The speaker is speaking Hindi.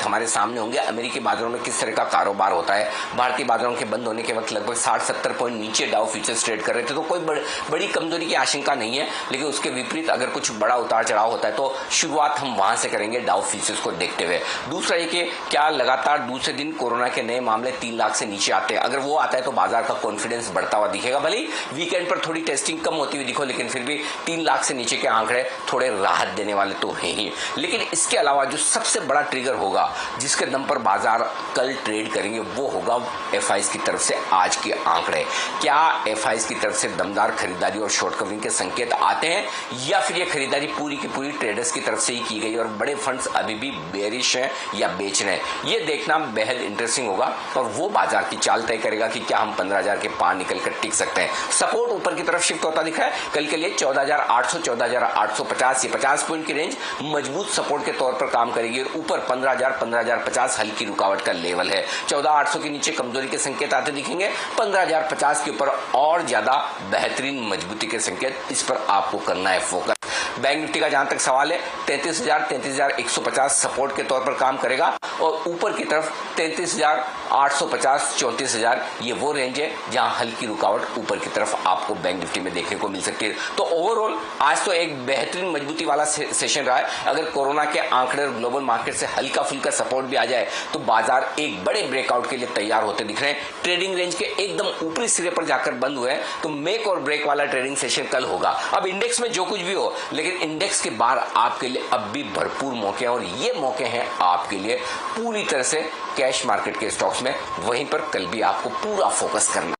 हमारे सामने होंगे। अमेरिकी बाजारों में किस तरह का कारोबार होता है। भारतीय बाजारों के बंद होने के वक्त लगभग 60-70 पॉइंट नीचे डाउ फ्यूचर्स ट्रेड कर रहे थे, तो कोई बड़ी कमजोरी की आशंका नहीं है। लेकिन उसके विपरीत अगर कुछ बड़ा उतार चढ़ाव होता है तो शुरुआत हम वहां से करेंगे डाउ फ्यूचर्स को देखते हुए। दूसरा ये कि क्या लगातार दूसरे दिन कोरोना के नए मामले 3 लाख से नीचे आते हैं। अगर वो आता है तो बाजार का कॉन्फिडेंस बढ़ता हुआ दिखेगा। भले ही वीकेंड पर थोड़ी टेस्टिंग कम होती हुई दिखो, लेकिन फिर भी 3 लाख से नीचे के आंकड़े थोड़े राहत देने वाले तो हैं ही। लेकिन इसके अलावा जो सबसे बड़ा ट्रिगर होगा जिसके दम पर बाजार कल ट्रेड करेंगे वो होगा एफआईज की तरफ से आज के आंकड़े। क्या एफआईज की तरफ से दमदार खरीदारी और शॉर्ट कवरिंग के संकेत आते हैं, या फिर ये खरीदारी पूरी की पूरी ट्रेडर्स की तरफ से ही की गई और बड़े फंड्स अभी भी बेरिश हैं या बेच रहे हैं, ये देखना बेहद इंटरेस्टिंग होगा। और वो बाजार की चाल तय करेगा कि क्या हम 15,000 के पार निकलकर टिक सकते हैं। सपोर्ट ऊपर की तरफ शिफ्ट होता दिखा है कल के लिए 14,800 14,850, ये 50 पॉइंट की रेंज मजबूत सपोर्ट के तौर पर काम करेगी। और ऊपर 15,000 15,050 हल्की रुकावट का लेवल है। 14,800 के नीचे कमजोरी के संकेत आते दिखेंगे। 15,050 के ऊपर और ज्यादा बेहतरीन मजबूती के संकेत, इस पर आपको करना है फोकस। बैंक निफ्टी का जहां तक सवाल है 33,000 33,150 सपोर्ट के तौर पर काम करेगा और ऊपर की तरफ 33,850 34,000 ये वो रेंज है जहां हल्की रुकावट ऊपर की तरफ आपको बैंक निफ्टी में देखने को मिल सकती है। तो ओवरऑल आज तो एक बेहतरीन मजबूती वाला सेशन रहा है। अगर कोरोना के आंकड़े और ग्लोबल मार्केट से हल्का फुल्का सपोर्ट भी आ जाए तो बाजार एक बड़े ब्रेकआउट के लिए तैयार होते दिख रहे हैं। ट्रेडिंग रेंज के एकदम ऊपरी सिरे पर जाकर बंद हुए हैं, तो मेक और ब्रेक वाला ट्रेडिंग सेशन कल होगा। अब इंडेक्स में जो कुछ भी हो, लेकिन इंडेक्स के बाहर आपके लिए अब भी भरपूर मौके हैं और ये मौके हैं आपके लिए पूरी तरह से कैश मार्केट के स्टॉक्स में। वहीं पर कल भी आपको पूरा फोकस करना।